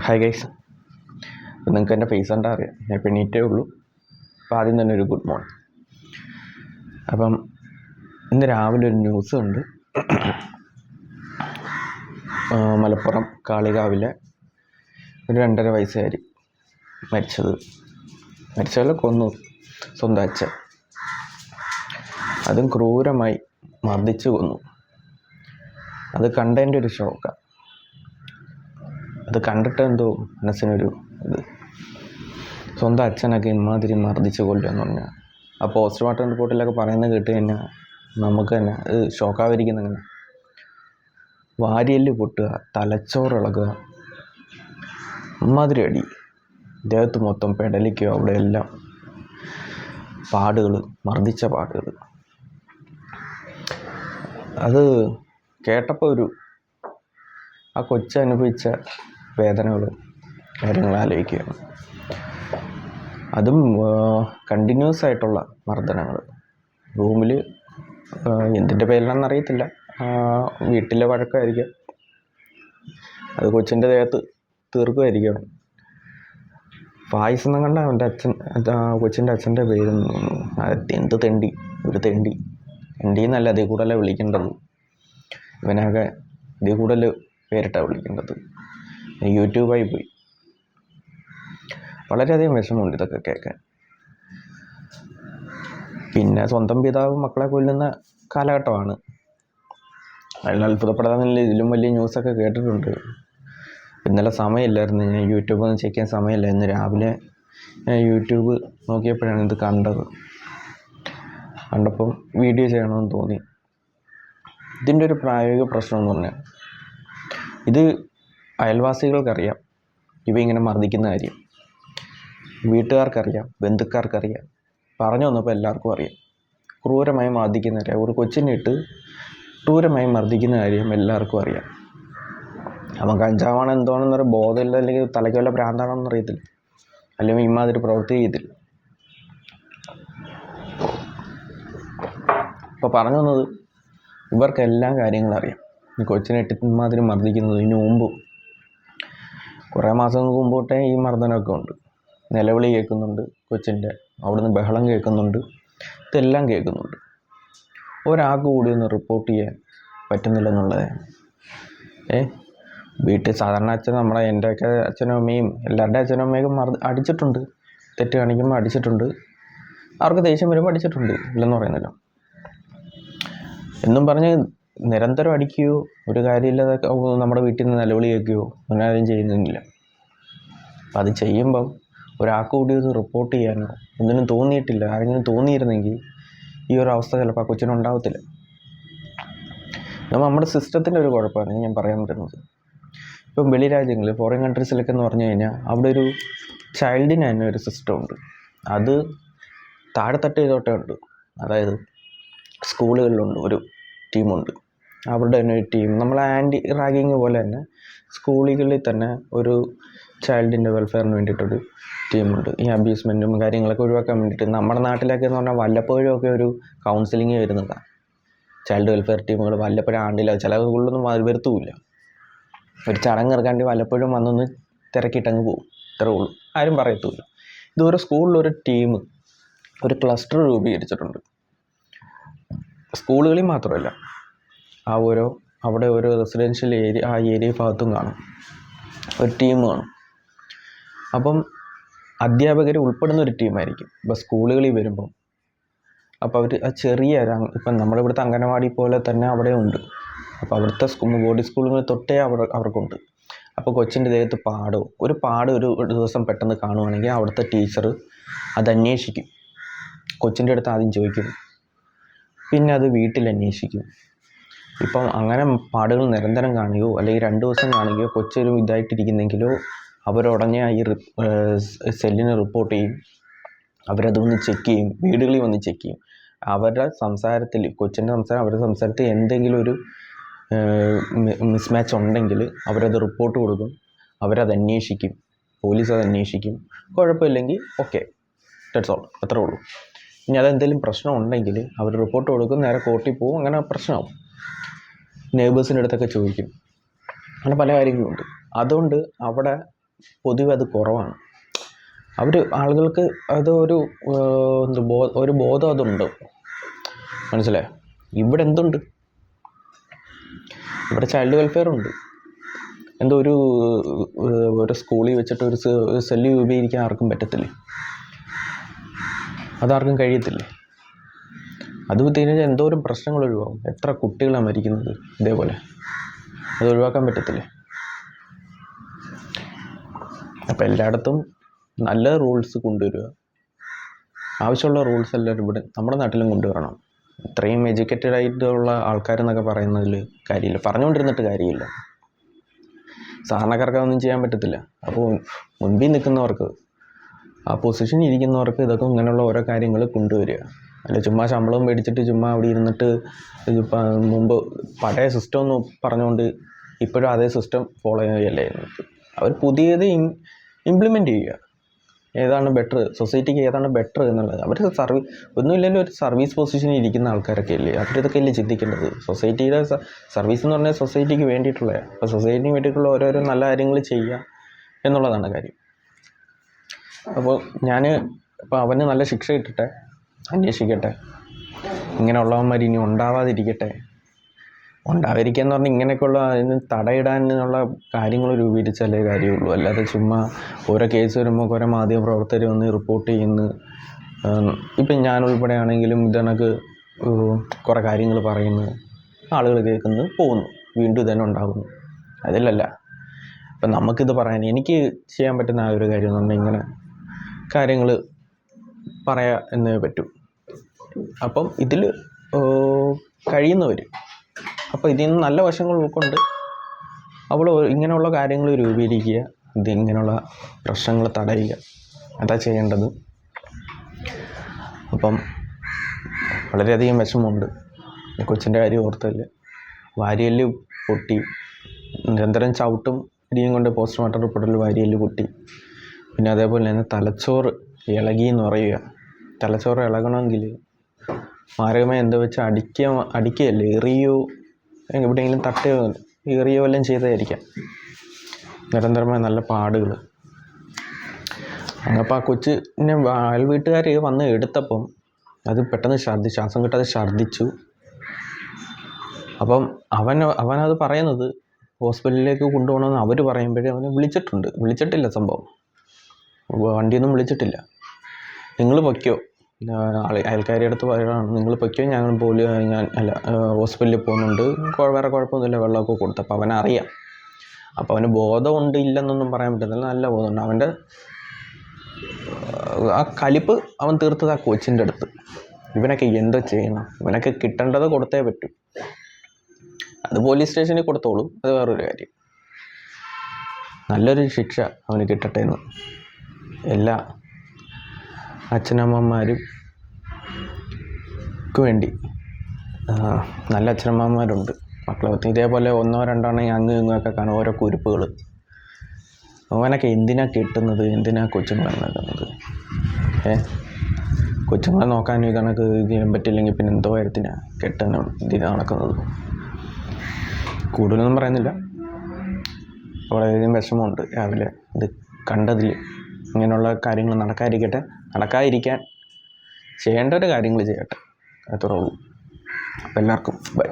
Hi guys, നിങ്ങൾക്ക് എൻ്റെ face കണ്ടാൽ അറിയാം. ഞാൻ ഇപ്പോൾ എണീറ്റേ ഉള്ളൂ. അപ്പോൾ ആദ്യം തന്നെ ഒരു ഗുഡ് മോർണിംഗ്. അപ്പം ഇന്ന് രാവിലെ ഒരു ന്യൂസ് ഉണ്ട്. മലപ്പുറം കാളികാവിലെ ഒരു 2.5 വയസ്സുകാരി മരിച്ചവരെ കൊന്നു സ്വന്തം അച്ഛൻ. അതും ക്രൂരമായി മർദ്ദിച്ചു കൊന്നു. അത് കണ്ടതിൻ്റെ ഒരു ഷോക്കാണ്. അത് കണ്ടിട്ട് എന്തോ മനസ്സിനൊരു ഇത്, സ്വന്തം അച്ഛനൊക്കെ ഇമാതിരി മർദ്ദിച്ച് കൊല്ലുക എന്ന് പറഞ്ഞാൽ ആ പോസ്റ്റ്മോർട്ടം റിപ്പോർട്ടിലൊക്കെ പറയുന്നത് കേട്ട് കഴിഞ്ഞാൽ നമുക്ക് തന്നെ ഇത് ഷോക്കാതിരിക്കുന്നങ്ങനെ. വാരിയെല്ല് പൊട്ടുക, തലച്ചോറിളകുക, ഇമാതിരി അടി, ദേഹത്ത് മൊത്തം പെടലിക്കുക, അവിടെയെല്ലാം പാടുകൾ, മർദ്ദിച്ച പാടുകൾ. അത് കേട്ടപ്പോൾ ആ കൊച്ചനുഭവിച്ച വേദനകളും കാര്യങ്ങൾ ആലോചിക്കുകയാണ്. അതും കണ്ടിന്യൂസ് ആയിട്ടുള്ള മർദ്ദനങ്ങൾ. റൂമിൽ എന്തിൻ്റെ പേരിലാണെന്നറിയത്തില്ല, വീട്ടിലെ വഴക്കമായിരിക്കാം, അത് കൊച്ചിൻ്റെ ദേഹത്ത് തീർക്കുമായിരിക്കും. ഫായിസ് എന്നും കണ്ട അവൻ്റെ അച്ഛൻ, കൊച്ചിൻ്റെ അച്ഛൻ്റെ പേര് എന്ത് തെണ്ടി, ഒരു തെണ്ടി എന്നല്ല അതേ കൂടല്ലേ വിളിക്കേണ്ടത്. ഇവനൊക്കെ ഇതേ കൂടുതൽ പേരിട്ടാണ് വിളിക്കേണ്ടത്. യൂട്യൂബായി പോയി. വളരെയധികം വിഷമമുണ്ട് ഇതൊക്കെ കേൾക്കാൻ. പിന്നെ സ്വന്തം പിതാവ് മക്കളെ കൊല്ലുന്ന കാലഘട്ടമാണ്. അതിൽ അത്ഭുതപ്പെടാന്നില്ല. ഇതിലും വലിയ ന്യൂസൊക്കെ കേട്ടിട്ടുണ്ട്. ഇന്നലെ സമയമില്ലായിരുന്നു, ഞാൻ യൂട്യൂബ് ഒന്ന് ചെക്ക് ചെയ്യാൻ സമയമില്ല. ഇന്ന് രാവിലെ ഞാൻ യൂട്യൂബ് നോക്കിയപ്പോഴാണ് ഇത് കണ്ടപ്പം വീഡിയോ ചെയ്യണമെന്ന് തോന്നി. ഇതിൻ്റെ ഒരു പ്രായോഗിക പ്രശ്നം എന്ന് പറഞ്ഞാൽ, ഇത് അയൽവാസികൾക്കറിയാം ഇവ ഇങ്ങനെ മർദ്ദിക്കുന്ന കാര്യം, വീട്ടുകാർക്കറിയാം, ബന്ധുക്കാർക്കറിയാം, പറഞ്ഞു വന്നപ്പോൾ എല്ലാവർക്കും അറിയാം. ക്രൂരമായി മർദ്ദിക്കുന്ന കാര്യം, ഒരു കൊച്ചിനിട്ട് ക്രൂരമായി മർദ്ദിക്കുന്ന കാര്യം എല്ലാവർക്കും അറിയാം. അവൻ കഞ്ചാവാണ് എന്തോണെന്നൊരു ബോധമില്ല, അല്ലെങ്കിൽ തലയ്ക്ക് വല്ല ഭ്രാന്താണെന്ന് അറിയത്തില്ല, അല്ലെങ്കിൽ ഇമാതിരി പ്രവൃത്തി ചെയ്തില്ല. അപ്പോൾ പറഞ്ഞു വന്നത്, ഇവർക്കെല്ലാം കാര്യങ്ങളും അറിയാം. ഈ കൊച്ചിനെ ഇമാതിരി മർദ്ദിക്കുന്നത് ഇതിനു മുമ്പ് കുറേ മാസങ്ങൾക്ക് മുമ്പ് തൊട്ടേ ഈ മർദ്ദനമൊക്കെ ഉണ്ട്. നിലവിളി കേൾക്കുന്നുണ്ട് കൊച്ചിൻ്റെ, അവിടുന്ന് ബഹളം കേൾക്കുന്നുണ്ട്, ഇതെല്ലാം കേൾക്കുന്നുണ്ട്. ഒരാൾക്ക് കൂടി ഒന്ന് റിപ്പോർട്ട് ചെയ്യാൻ പറ്റുന്നില്ലെന്നുള്ളതാണ്. വീട്ടിൽ സാധാരണ എൻ്റെയൊക്കെ അച്ഛനും അമ്മയും എല്ലാവരുടെ അച്ഛനും അമ്മയൊക്കെ അടിച്ചിട്ടുണ്ട്. തെറ്റ് കാണിക്കുമ്പോൾ അടിച്ചിട്ടുണ്ട്, അവർക്ക് ദേഷ്യം വരുമ്പോൾ അടിച്ചിട്ടുണ്ട്, ഇല്ലെന്ന് പറയുന്നില്ല. എന്നും പറഞ്ഞ് നിരന്തരം അടിക്കുകയോ ഒരു കാര്യമില്ലാതെ നമ്മുടെ വീട്ടിൽ നിന്ന് നിലവിളി കേൾക്കുകയോ അങ്ങനെ ആരും ചെയ്യുന്നില്ല. അപ്പം അത് ചെയ്യുമ്പം ഒരാൾക്ക് കൂടി ഇത് റിപ്പോർട്ട് ചെയ്യാനോ ഒന്നിനും തോന്നിയിട്ടില്ല. ആരെങ്കിലും തോന്നിയിരുന്നെങ്കിൽ ഈ ഒരു അവസ്ഥ ചിലപ്പോൾ ആ കൊച്ചിനുണ്ടാവത്തില്ല. നമ്മുടെ സിസ്റ്റത്തിൻ്റെ ഒരു കുഴപ്പമാണ് ഞാൻ പറയാൻ പറ്റുന്നത്. ഇപ്പം വെളി രാജ്യങ്ങളിൽ, ഫോറിൻ കൺട്രീസിലൊക്കെ എന്ന് പറഞ്ഞു കഴിഞ്ഞാൽ അവിടെ ഒരു ചൈൽഡിന് തന്നെ ഒരു സിസ്റ്റം ഉണ്ട്. അത് താഴെത്തട്ട് ചെയ്തോട്ടേ ഉണ്ട്. അതായത് സ്കൂളുകളിലുണ്ട് ഒരു ടീമുണ്ട്, അവരുടെ തന്നെ ഒരു ടീം. നമ്മൾ ആൻറ്റി റാഗിങ് പോലെ തന്നെ സ്കൂളുകളിൽ തന്നെ ഒരു ചൈൽഡിൻ്റെ വെൽഫെയറിന് വേണ്ടിയിട്ടൊരു ടീമുണ്ട്. ഈ അബ്യൂസ്മെൻറ്റും കാര്യങ്ങളൊക്കെ ഒഴിവാക്കാൻ വേണ്ടിയിട്ട്. നമ്മുടെ നാട്ടിലൊക്കെ എന്ന് പറഞ്ഞാൽ വല്ലപ്പോഴും ഒക്കെ ഒരു കൗൺസിലിങ് വരുന്നതാണ്. ചൈൽഡ് വെൽഫെയർ ടീമുകൾ വല്ലപ്പോഴും ആണ്ടില്ല, ചില സ്കൂളിലൊന്നും വരുത്തുമില്ല. ഒരു ചടങ്ങ് ഇറക്കാണ്ടി വല്ലപ്പോഴും വന്നൊന്ന് തിരക്കിയിട്ടങ്ങ് പോകും, ഇത്രേ ഉള്ളൂ, ആരും പറയത്തുമില്ല. ഇതുവരെ സ്കൂളിലൊരു ടീം, ഒരു ക്ലസ്റ്റർ രൂപീകരിച്ചിട്ടുണ്ട്. സ്കൂളുകളിൽ മാത്രമല്ല, അവിടെ ഓരോ റെസിഡൻഷ്യൽ ഏരിയ, ആ ഏരിയ ഭാഗത്തും കാണും ഒരു ടീം കാണും. അപ്പം അധ്യാപകർ ഉൾപ്പെടുന്ന ഒരു ടീമായിരിക്കും ഇപ്പോൾ സ്കൂളുകളിൽ വരുമ്പം. അപ്പോൾ അവർ ആ ചെറിയ ഇപ്പം നമ്മുടെ ഇവിടുത്തെ അംഗനവാടി പോലെ തന്നെ അവിടെ ഉണ്ട്. അപ്പോൾ അവിടുത്തെ ബോഡി സ്കൂളുകളിൽ തൊട്ടേ അവർക്കുണ്ട്. അപ്പോൾ കൊച്ചിൻ്റെ ദേഹത്ത് ഒരു പാട് ഒരു ദിവസം പെട്ടെന്ന് കാണുവാണെങ്കിൽ അവിടുത്തെ ടീച്ചർ അത് അന്വേഷിക്കും. കൊച്ചിൻ്റെ അടുത്ത് ആദ്യം ചോദിക്കും, പിന്നെ അത് വീട്ടിൽ അന്വേഷിക്കും. ഇപ്പം അങ്ങനെ പാടുകൾ നിരന്തരം കാണുകയോ അല്ലെങ്കിൽ 2 ദിവസം കാണുകയോ കൊച്ചൊരു ഇതായിട്ടിരിക്കുന്നെങ്കിലോ അവരുടനെ ഈ സെല്ലിന് റിപ്പോർട്ട് ചെയ്യും. അവരത് വന്ന് ചെക്ക് ചെയ്യും, വീടുകളിൽ വന്ന് ചെക്ക് ചെയ്യും. അവരുടെ സംസാരത്തിൽ, കൊച്ചിൻ്റെ സംസാരം, അവരുടെ സംസാരത്തിൽ എന്തെങ്കിലും ഒരു മിസ്മാച്ച് ഉണ്ടെങ്കിൽ അവരത് റിപ്പോർട്ട് കൊടുക്കും. അവരത് അന്വേഷിക്കും, പോലീസ് അത് അന്വേഷിക്കും. കുഴപ്പമില്ലെങ്കിൽ ഓക്കെ, ദാറ്റ്സ് ഓൾ, അത്രേ ഉള്ളൂ. ഇനി അതെന്തെങ്കിലും പ്രശ്നം ഉണ്ടെങ്കിൽ അവർ റിപ്പോർട്ട് കൊടുക്കും, നേരെ കോർട്ടിൽ പോകും, അങ്ങനെ പ്രശ്നമാവും. നെയ്ബേഴ്സിൻ്റെ അടുത്തൊക്കെ ചോദിക്കും, അങ്ങനെ പല കാര്യങ്ങളുണ്ട്. അതുകൊണ്ട് അവിടെ പൊതുവെ അത് കുറവാണ്. ആളുകൾക്ക് അത് ഒരു ബോധം അതുണ്ട്. മനസ്സിലായോ? ഇവിടെ എന്തുണ്ട്? ഇവിടെ ചൈൽഡ് വെൽഫെയർ ഉണ്ട്. എന്തോ ഒരു സ്കൂളിൽ വെച്ചിട്ട് ഒരു സെല്ല് രൂപീകരിക്കാൻ ആർക്കും പറ്റത്തില്ലേ? അതാർക്കും കഴിയത്തില്ലേ? അത് കഴിഞ്ഞാൽ എന്തോരം പ്രശ്നങ്ങൾ ഒഴിവാകും. എത്ര കുട്ടികളാണ് മരിക്കുന്നത് ഇതേപോലെ. അത് ഒഴിവാക്കാൻ പറ്റത്തില്ലേ? അപ്പം എല്ലായിടത്തും നല്ല റൂൾസ് കൊണ്ടുവരിക. ആവശ്യമുള്ള റൂൾസ് എല്ലാവരും ഇവിടെ നമ്മുടെ നാട്ടിലും കൊണ്ടുവരണം. ഇത്രയും എഡ്യൂക്കേറ്റഡ് ആയിട്ടുള്ള ആൾക്കാരെന്നൊക്കെ പറയുന്നതിൽ കാര്യമില്ല, പറഞ്ഞുകൊണ്ടിരുന്നിട്ട് കാര്യമില്ല. സാധാരണക്കാർക്ക് അതൊന്നും ചെയ്യാൻ പറ്റത്തില്ല. അപ്പോൾ മുൻപിൽ നിൽക്കുന്നവർക്ക്, ആ പൊസിഷനിൽ ഇരിക്കുന്നവർക്ക് ഇതൊക്കെ ഇങ്ങനെയുള്ള ഓരോ കാര്യങ്ങൾ കൊണ്ടുവരിക. അല്ല ചുമ്മാ ശമ്പളവും മേടിച്ചിട്ട് ചുമ്മാ അവിടെ ഇരുന്നിട്ട് മുമ്പ് പഴയ സിസ്റ്റം എന്ന് പറഞ്ഞുകൊണ്ട് ഇപ്പോഴും അതേ സിസ്റ്റം ഫോളോ ചെയ്യുകയല്ലേ. അവർ പുതിയത് ഇംപ്ലിമെൻ്റ് ചെയ്യുക. ഏതാണ് ബെറ്റർ, സൊസൈറ്റിക്ക് ഏതാണ് ബെറ്റർ എന്നുള്ളത്. അവർ ഒന്നുമില്ലെങ്കിലും ഒരു സർവീസ് പൊസിഷനിൽ ഇരിക്കുന്ന ആൾക്കാരൊക്കെ അല്ലേ, അവരിതൊക്കെ അല്ലേ ചിന്തിക്കേണ്ടത്. സൊസൈറ്റിയുടെ സർവീസ് എന്ന് പറഞ്ഞാൽ സൊസൈറ്റിക്ക് വേണ്ടിയിട്ടുള്ള, അപ്പോൾ സൊസൈറ്റിക്ക് വേണ്ടിയിട്ടുള്ള ഓരോരോ നല്ല കാര്യങ്ങൾ ചെയ്യുക എന്നുള്ളതാണ് കാര്യം. അപ്പോൾ ഇപ്പോൾ അവന് നല്ല ശിക്ഷ കിട്ടട്ടെ, അന്വേഷിക്കട്ടെ, ഇങ്ങനെയുള്ളവന്മാർ ഇനി ഉണ്ടാവാതിരിക്കട്ടെ. ഉണ്ടാവാതിരിക്കുക എന്ന് പറഞ്ഞാൽ ഇങ്ങനെയൊക്കെയുള്ള അതിന് തടയിടാനുള്ള കാര്യങ്ങൾ രൂപീകരിച്ചാലേ കാര്യമുള്ളൂ. അല്ലാതെ ചുമ്മാ ഓരോ കേസ് വരുമ്പോൾ കുറേ മാധ്യമ പ്രവർത്തകർ വന്ന് റിപ്പോർട്ട് ചെയ്യുന്നു. ഇപ്പം ഞാനുൾപ്പെടെ ആണെങ്കിലും ഇതണക്ക് കുറേ കാര്യങ്ങൾ പറയുന്നു, ആളുകൾ കേൾക്കുന്നു, പോകുന്നു, വീണ്ടും ഇതന്നെ ഉണ്ടാകുന്നു. അതിലല്ല അപ്പം നമുക്കിത് പറയാൻ, എനിക്ക് ചെയ്യാൻ പറ്റുന്ന ആ ഒരു കാര്യം എന്ന് പറഞ്ഞാൽ ഇങ്ങനെ കാര്യങ്ങൾ പറയാൻ എന്നേ പറ്റൂ. അപ്പം ഇതിൽ കഴിയുന്നവർ അപ്പോൾ ഇതിൽ നിന്ന് നല്ല വശങ്ങൾ ഉൾക്കൊണ്ട് ഇങ്ങനെയുള്ള കാര്യങ്ങൾ രൂപീകരിക്കുക, ഇങ്ങനെയുള്ള പ്രശ്നങ്ങൾ തടയുക, അതാ ചെയ്യേണ്ടത്. അപ്പം വളരെയധികം വിഷമമുണ്ട് കൊച്ചിൻ്റെ കാര്യം ഓർത്തതിൽ. വാരിയെല്ല് പൊട്ടി, നിരന്തരം ചവിട്ടും ഇടിയും കൊണ്ട് പോസ്റ്റ്മോർട്ടം റിപ്പോർട്ടിൽ വാരിയെല്ല് പൊട്ടി. പിന്നെ അതേപോലെ തന്നെ തലച്ചോറ് ഇളകി എന്ന് പറയുക. തലച്ചോറ് ഇളകണമെങ്കിൽ മാരകമായി എന്തോ വെച്ച് അടിക്കുകയല്ലേ, എറിയോ, എവിടെയെങ്കിലും തട്ടുകയോ എറിയോ എല്ലാം ചെയ്തായിരിക്കാം. നിരന്തരമായ നല്ല പാടുകൾ. അപ്പോൾ ആ കൊച്ചിനെ അയൽ വീട്ടുകാർ വന്ന് എടുത്തപ്പം അത് പെട്ടെന്ന് ശ്വാസം കിട്ടാതെ ഛർദ്ദിച്ചു. അപ്പം അവനത് പറയുന്നത് ഹോസ്പിറ്റലിലേക്ക് കൊണ്ടുപോകണമെന്ന് അവർ പറയുമ്പോഴേ അവനെ വിളിച്ചിട്ടില്ല. സംഭവം വണ്ടിയൊന്നും വിളിച്ചിട്ടില്ല. നിങ്ങൾ പൊയ്ക്കോ, അയൽക്കാരുടെ അടുത്ത് പറയുകയാണ്, നിങ്ങൾ പൊയ്ക്കോ, ഞാൻ ഹോസ്പിറ്റലിൽ പോകുന്നുണ്ട്, വേറെ കുഴപ്പമൊന്നുമില്ല, വെള്ളമൊക്കെ കൊടുത്തു. അപ്പോൾ അവനറിയാം. അപ്പോൾ അവന് ബോധമുണ്ട്, ഇല്ലെന്നൊന്നും പറയാൻ പറ്റത്തില്ല, നല്ല ബോധമുണ്ട്. അവൻ്റെ ആ കലിപ്പ് അവൻ തീർത്തത് ആ കൊച്ചിൻ്റെ അടുത്ത്. ഇവനൊക്കെ എന്തോ ചെയ്യണം, ഇവനൊക്കെ കിട്ടേണ്ടത് കൊടുത്തേ പറ്റൂ. അത് പോലീസ് സ്റ്റേഷനിൽ കൊടുത്തോളൂ, അത് വേറൊരു കാര്യം. നല്ലൊരു ശിക്ഷ അവന് കിട്ടട്ടെ എന്ന് എല്ലാ അച്ഛനമ്മമാരും വേണ്ടി. നല്ല അച്ഛനമ്മമാരുണ്ട്, മക്കളെ ഇതേപോലെ 1-2 അങ്ങ് ഇങ്ങൊക്കെ കാണും ഓരോ കുരുപ്പുകൾ. അവനൊക്കെ എന്തിനാ കെട്ടുന്നത്, എന്തിനാ കൊച്ചുങ്ങളെ നടക്കുന്നത്? കൊച്ചുങ്ങളെ നോക്കാനും ഇതണക്ക് ഇത് ചെയ്യാൻ പറ്റില്ലെങ്കിൽ പിന്നെ എന്തോ കാര്യത്തിനാണ് കെട്ടാനും ഇതിന് നടക്കുന്നത്? കൂടുതലൊന്നും പറയുന്നില്ല, വളരെയധികം വിഷമമുണ്ട് രാവിലെ ഇത് കണ്ടതിൽ. ഇങ്ങനെയുള്ള കാര്യങ്ങൾ നടക്കാതിരിക്കാൻ ചെയ്യേണ്ട ഒരു കാര്യങ്ങൾ ചെയ്യട്ടെ, അത്രേ ഉള്ളൂ. അപ്പോൾ എല്ലാവർക്കും ബൈ.